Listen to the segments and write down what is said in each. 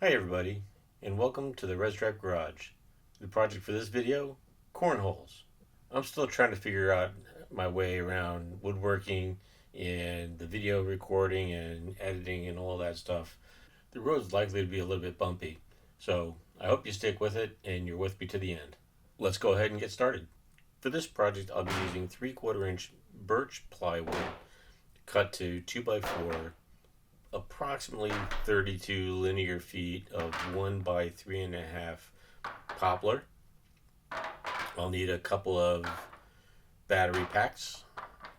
Hi everybody, and welcome to the Res Drive Garage. The project for this video, cornholes. I'm still trying to figure out my way around woodworking and the video recording and editing and all that stuff. The road's likely to be a little bit bumpy, so I hope you stick with it and you're with me to the end. Let's go ahead and get started. For this project, I'll be using 3/4 inch birch plywood cut to 2x4, approximately 32 linear feet of 1 by 3.5 poplar. I'll need a couple of battery packs.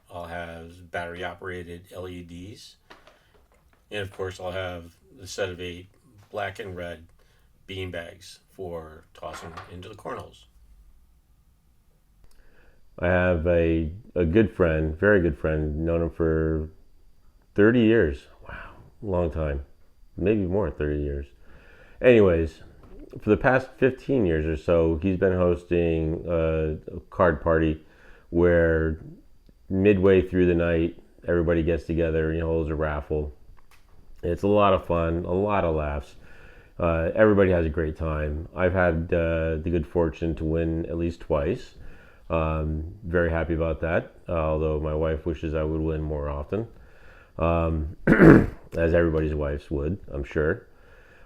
I'll have battery operated LEDs. And of course, I'll have the set of 8 black and red bean bags for tossing into the cornholes. I have a good friend, very good friend, known him for 30 years. Wow, long time. Maybe more, 30 years. Anyways, for the past 15 years or so, he's been hosting a card party where midway through the night, everybody gets together and holds a raffle. It's a lot of fun, a lot of laughs. Everybody has a great time. I've had the good fortune to win at least twice. Very happy about that, although my wife wishes I would win more often, as everybody's wives would, I'm sure.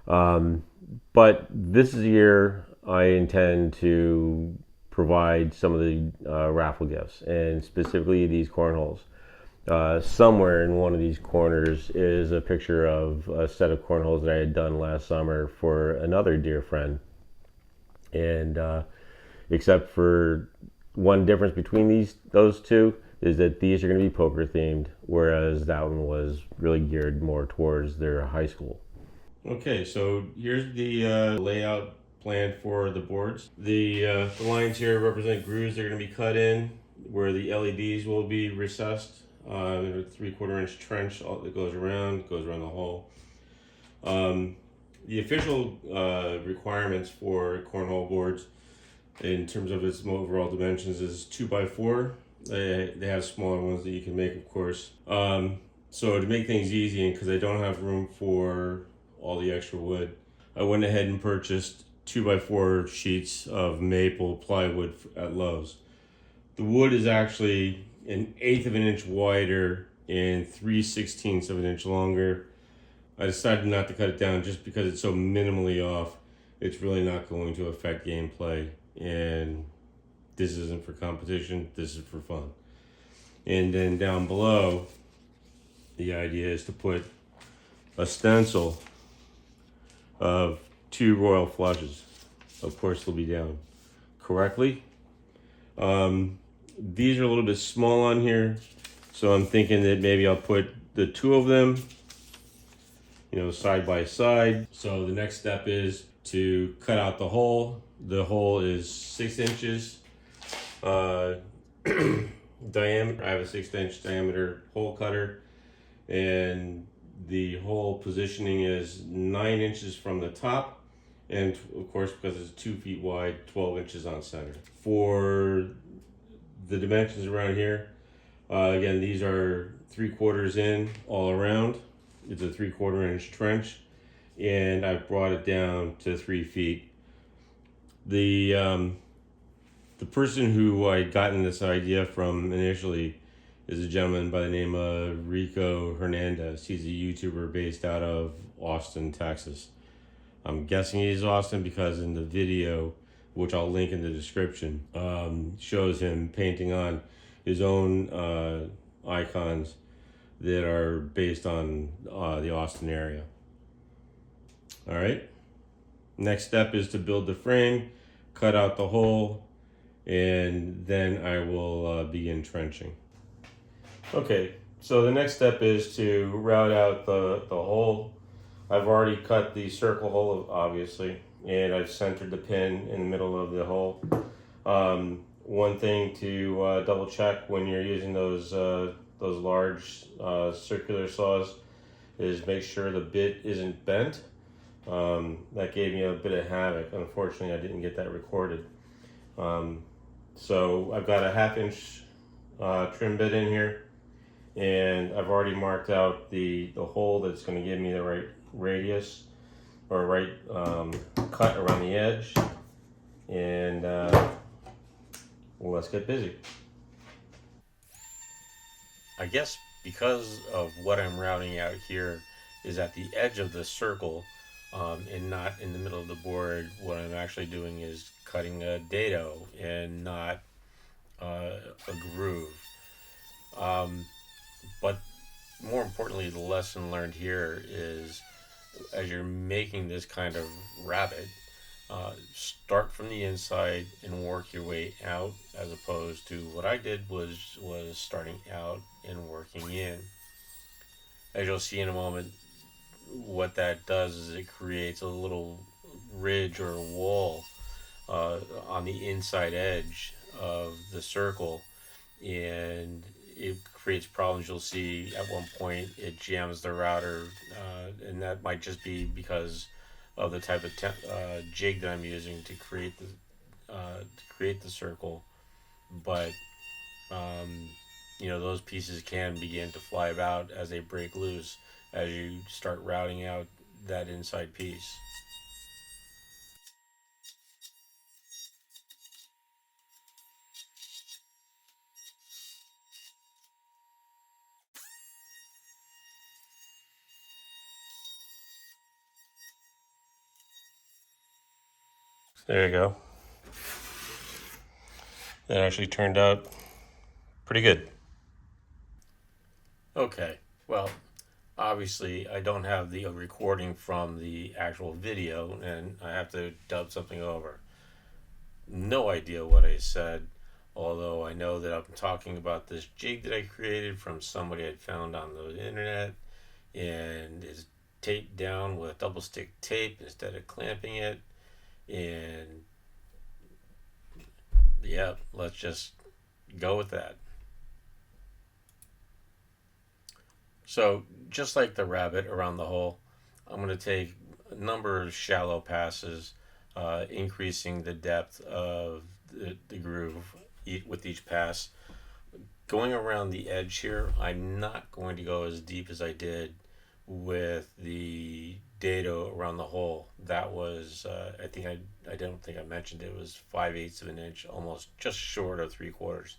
But this year I intend to provide some of the raffle gifts, and specifically these cornholes. Somewhere in one of these corners is a picture of a set of cornholes that I had done last summer for another dear friend. And except for one difference between those two is that these are going to be poker themed, whereas that one was really geared more towards their high school. Okay, so here's the layout plan for the boards. The lines here represent grooves that are going to be cut in where the LEDs will be recessed. A 3/4 inch trench that goes around the hole. The official requirements for cornhole boards in terms of its overall dimensions is 2x4. They have smaller ones that you can make, of course. So to make things easy, and because I don't have room for all the extra wood, I went ahead and purchased 2x4 sheets of maple plywood at Lowe's. The wood is actually 1/8 of an inch wider and 3/16 of an inch longer. I decided not to cut it down just because it's so minimally off. It's really not going to affect gameplay, and this isn't for competition, this is for fun. And then down below, the idea is to put a stencil of 2 royal flushes. Of course, they'll be down correctly. These are a little bit small on here, so I'm thinking that maybe I'll put the 2 of them, side by side. So the next step is to cut out the hole. The hole is 6 inches diameter. I have a 6-inch diameter hole cutter, and the hole positioning is 9 inches from the top, and of course, because it's 2 feet wide, 12 inches on center. For the dimensions around here, again, these are 3/4 in all around. It's a 3/4 inch trench, and I've brought it down to 3 feet. The person who I'd gotten this idea from initially is a gentleman by the name of Rico Hernandez. He's a YouTuber based out of Austin, Texas. I'm guessing he's Austin because in the video, which I'll link in the description, shows him painting on his own icons that are based on the Austin area. All right. Next step is to build the frame, cut out the hole, and then I will begin trenching. Okay, so the next step is to route out the hole. I've already cut the circle hole, obviously, and I've centered the pin in the middle of the hole. One thing to double check when you're using those large circular saws is make sure the bit isn't bent. That gave me a bit of havoc. Unfortunately, I didn't get that recorded. So I've got a 1/2 inch trim bit in here, and I've already marked out the hole that's going to give me the right radius. or right cut around the edge, and well, let's get busy. I guess because of what I'm routing out here is at the edge of the circle, and not in the middle of the board, what I'm actually doing is cutting a dado and not a groove. Um, but more importantly, the lesson learned here is as you're making this kind of rabbit, start from the inside and work your way out, as opposed to what I did was starting out and working in. As you'll see in a moment, what that does is it creates a little ridge or a wall on the inside edge of the circle, and it creates problems. You'll see at one point it jams the router, and that might just be because of the type of jig that I'm using to create the circle. But um, those pieces can begin to fly about as they break loose as you start routing out that inside piece. There you go. That actually turned out pretty good. Okay, well, obviously I don't have the recording from the actual video, and I have to dub something over. No idea what I said, although I know that I'm talking about this jig that I created from somebody I'd found on the internet, and is taped down with double stick tape instead of clamping it. And yeah, let's just go with that. So, just like the rabbit around the hole, I'm going to take a number of shallow passes, increasing the depth of the groove with each pass. Going around the edge here, I'm not going to go as deep as I did with the dado around the hole. That was, I don't think I mentioned it was 5/8 of an inch, almost just short of 3/4.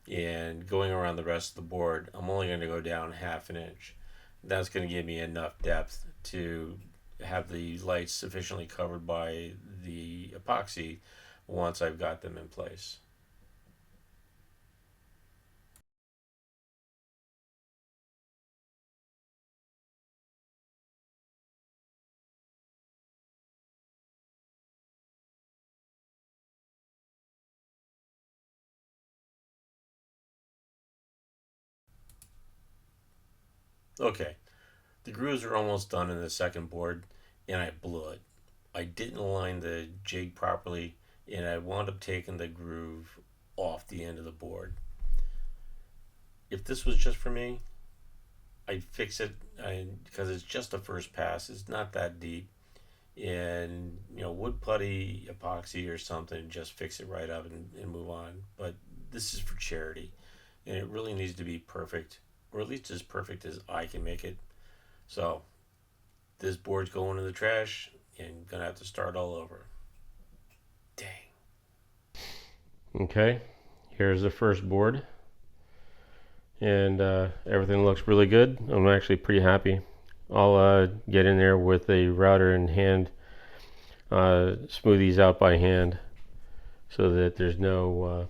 And going around the rest of the board, I'm only going to go down 1/2 an inch. That's going to give me enough depth to have the lights sufficiently covered by the epoxy once I've got them in place. Okay, the grooves are almost done in the second board, and I blew it. I didn't align the jig properly, and I wound up taking the groove off the end of the board. If this was just for me, I'd fix it, because it's just a first pass. It's not that deep, and wood putty, epoxy, or something, just fix it right up and move on. But this is for charity, and it really needs to be perfect, or at least as perfect as I can make it. So this board's going in the trash and gonna have to start all over. Dang. Okay, here's the first board, and everything looks really good. I'm actually pretty happy. I'll get in there with a router in hand, smooth these out by hand so that there's no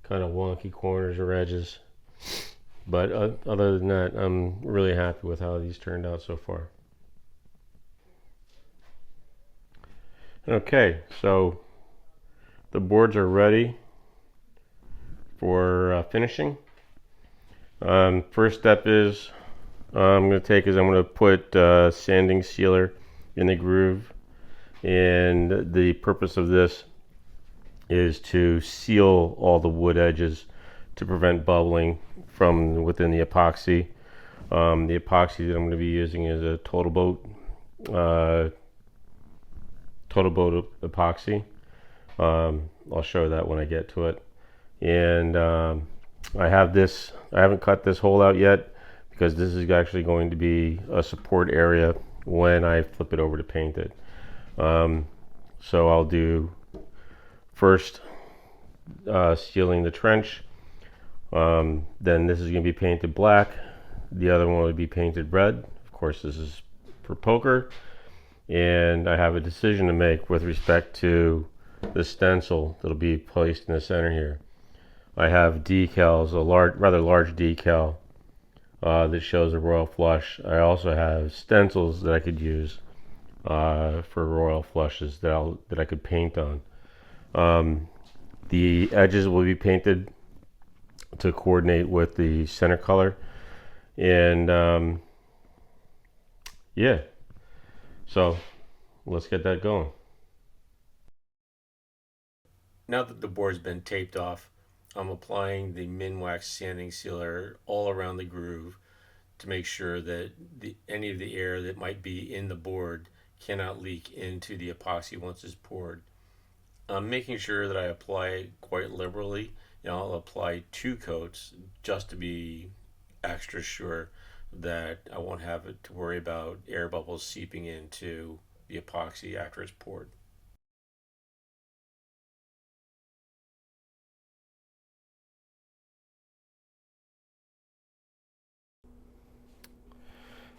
kind of wonky corners or edges. But other than that, I'm really happy with how these turned out so far. Okay, so the boards are ready for finishing. First step is I'm going to put sanding sealer in the groove, and the purpose of this is to seal all the wood edges to prevent bubbling from within the epoxy. The epoxy that I'm going to be using is a Total Boat epoxy. I'll show that when I get to it. And I haven't cut this hole out yet because this is actually going to be a support area when I flip it over to paint it. So I'll do first sealing the trench. Then this is going to be painted black. The other one would be painted red. Of course, this is for poker. And I have a decision to make with respect to the stencil that'll be placed in the center here. I have decals, a rather large decal that shows a royal flush. I also have stencils that I could use for royal flushes that I could paint on. The edges will be painted to coordinate with the center color, and yeah, so let's get that going. Now that the board's been taped off, I'm applying the Minwax sanding sealer all around the groove to make sure that any of the air that might be in the board cannot leak into the epoxy once it's poured. I'm making sure that I apply it quite liberally. I'll apply 2 coats just to be extra sure that I won't have it to worry about air bubbles seeping into the epoxy after it's poured.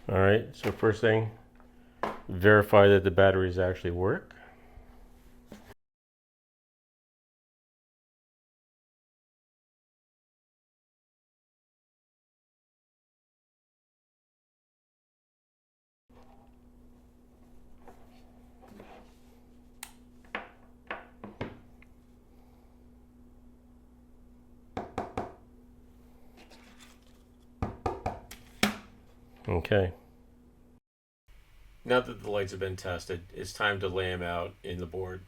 All right, so first thing, verify that the batteries actually work. Okay. Now that the lights have been tested, it's time to lay them out in the board.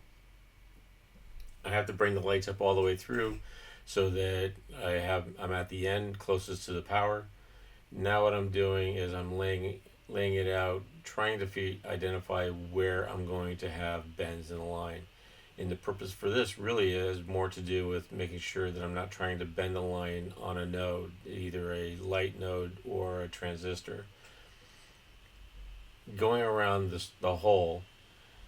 I have to bring the lights up all the way through so that I'm at the end closest to the power. Now what I'm doing is I'm laying it out, trying to identify where I'm going to have bends in the line. And the purpose for this really is more to do with making sure that I'm not trying to bend the line on a node, either a light node or a transistor. Going around the hole,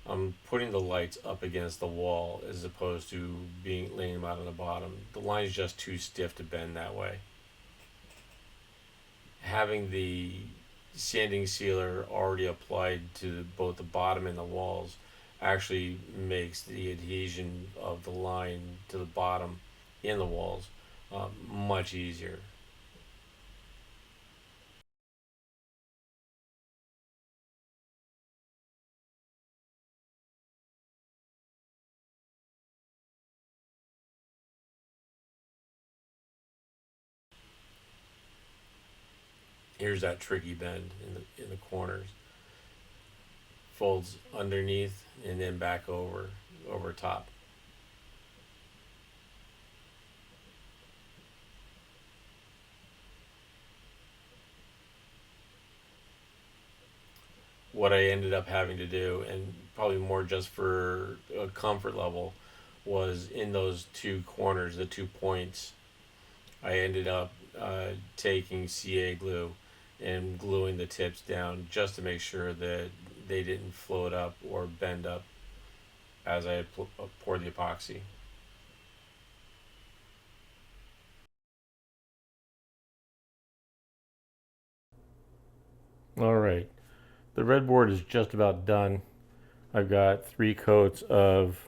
I'm putting the lights up against the wall as opposed to laying them out on the bottom. The line is just too stiff to bend that way. Having the sanding sealer already applied to both the bottom and the walls actually makes the adhesion of the line to the bottom in the walls much easier. Here's that tricky bend in the corners. Folds underneath and then back over top. What I ended up having to do, and probably more just for a comfort level, was in those 2 corners, the 2 points, I ended up taking CA glue and gluing the tips down just to make sure that they didn't float up or bend up as I poured the epoxy. All right, the red board is just about done. I've got 3 coats of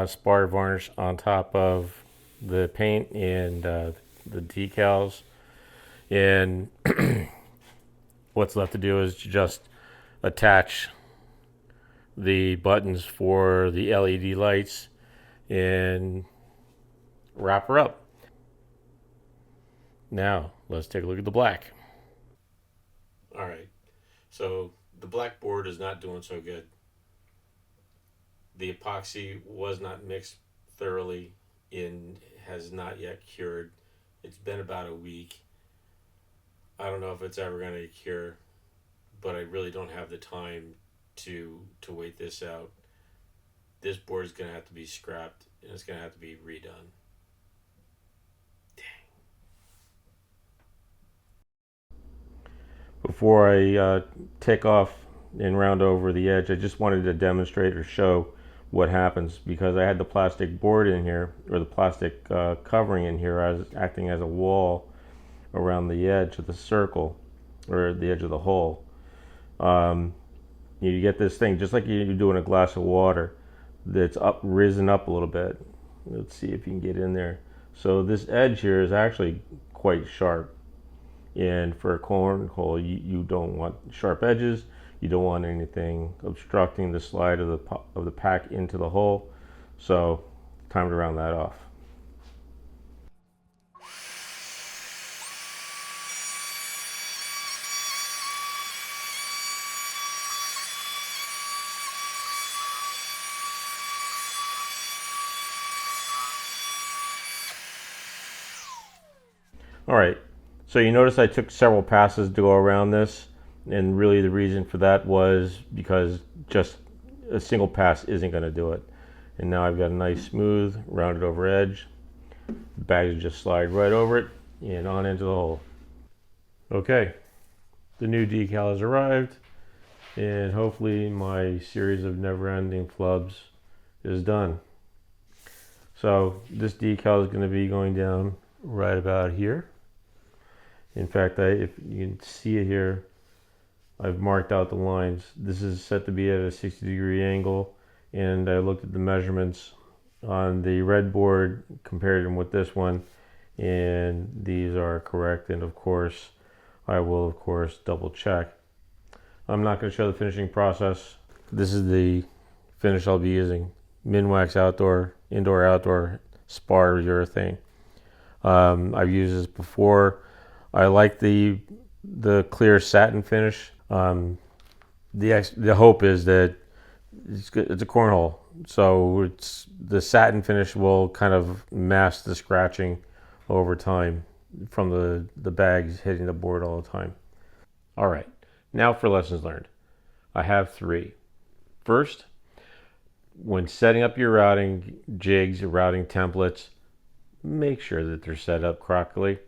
spar varnish on top of the paint and the decals, and what's left to do is just attach the buttons for the LED lights and wrap her up. Now let's take a look at the black. All right, so the black board is not doing so good. The epoxy was not mixed thoroughly and has not yet cured. It's been about a week. I don't know if it's ever going to cure, but I really don't have the time to wait this out. This board is going to have to be scrapped and it's going to have to be redone. Before I take off and round over the edge. I just wanted to demonstrate or show what happens, because I had the plastic board in here, or the plastic covering in here, as acting as a wall around the edge of the circle, or the edge of the hole. You get this thing just like you do in a glass of water that's risen up a little bit. Let's see if you can get in there. So this edge here is actually quite sharp, and for a cornhole you don't want sharp edges. You don't want anything obstructing the slide of the pack into the hole. So time to round that off. All right, so you notice I took several passes to go around this, and really the reason for that was because just a single pass isn't going to do it. And now I've got a nice smooth rounded over edge. The bags just slide right over it and on into the hole. Okay, the new decal has arrived, and hopefully my series of never-ending flubs is done. So this decal is going to be going down right about here. In fact, if you can see it here, I've marked out the lines. This is set to be at a 60-degree angle, and I looked at the measurements on the red board, compared them with this one, and these are correct. And of course, I will double check. I'm not going to show the finishing process. This is the finish I'll be using: Minwax indoor-outdoor spar urethane. I've used this before. I like the clear satin finish. The hope is that it's a cornhole, so the satin finish will kind of mask the scratching over time from the bags hitting the board all the time. All right, now for lessons learned. I have 3. First, when setting up your routing jigs, routing templates, make sure that they're set up correctly.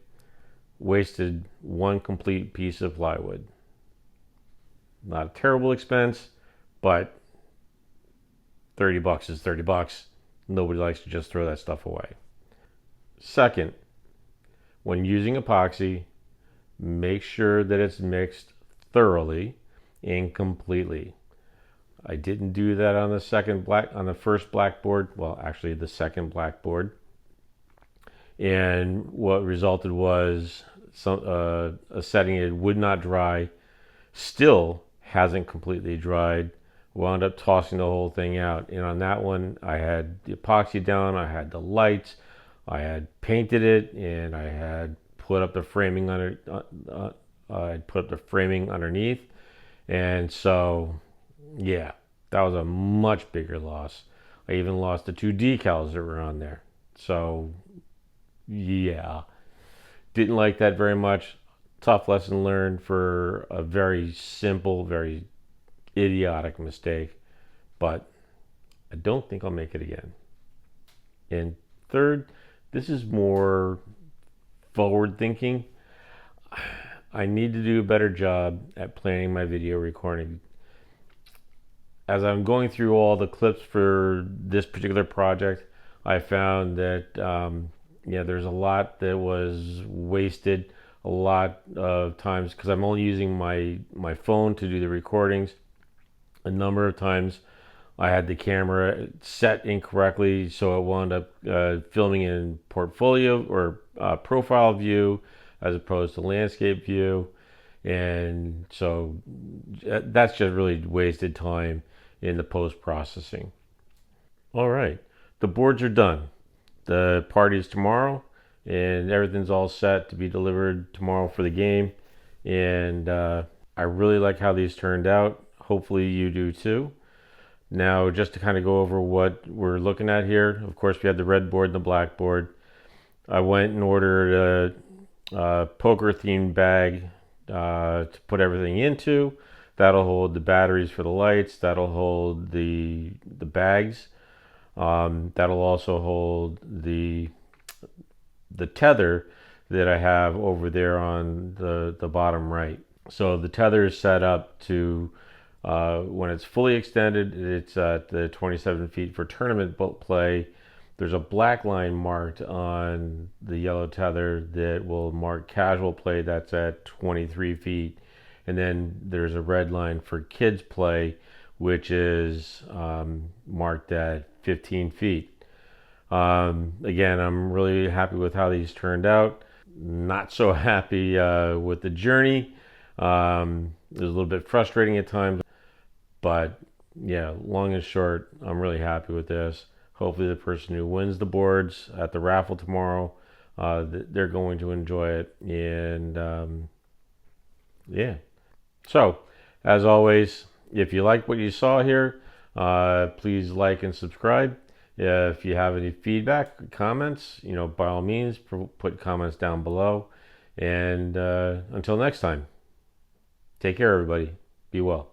Wasted 1 complete piece of plywood. Not a terrible expense, but $30 is $30. Nobody likes to just throw that stuff away. Second, when using epoxy, make sure that it's mixed thoroughly and completely. I didn't do that on the first blackboard. Well, actually the second blackboard. And what resulted was a setting it would not dry, still hasn't completely dried. Wound up tossing the whole thing out. And on that one, I had the epoxy down, I had the lights, I had painted it, and I had put up the framing underneath. And so, yeah, that was a much bigger loss. I even lost the 2 decals that were on there. So, yeah, didn't like that very much. Tough lesson learned for a very simple, very idiotic mistake, but I don't think I'll make it again. And third, this is more forward thinking. I need to do a better job at planning my video recording. As I'm going through all the clips for this particular project, I found that there's a lot that was wasted a lot of times because I'm only using my phone to do the recordings. A number of times I had the camera set incorrectly, so it wound up filming in portfolio or profile view as opposed to landscape view. And so that's just really wasted time in the post-processing. All right, the boards are done. The party is tomorrow, and everything's all set to be delivered tomorrow for the game. And I really like how these turned out. Hopefully you do too. Now, just to kind of go over what we're looking at here, of course, we had the red board and the black board. I went and ordered a poker-themed bag to put everything into. That'll hold the batteries for the lights. That'll hold the bags. That'll also hold the tether that I have over there on the bottom right. So the tether is set up to When it's fully extended, it's at the 27 feet for tournament play. There's a black line marked on the yellow tether that will mark casual play, that's at 23 feet. And then there's a red line for kids play, which is marked at 15 feet. Again, I'm really happy with how these turned out. Not so happy with the journey. It was a little bit frustrating at times, but yeah, long and short, I'm really happy with this. Hopefully the person who wins the boards at the raffle tomorrow, they're going to enjoy it. And yeah. So, as always, if you like what you saw here, please like and subscribe. If you have any feedback, comments, by all means, put comments down below. And until next time, take care, everybody. Be well.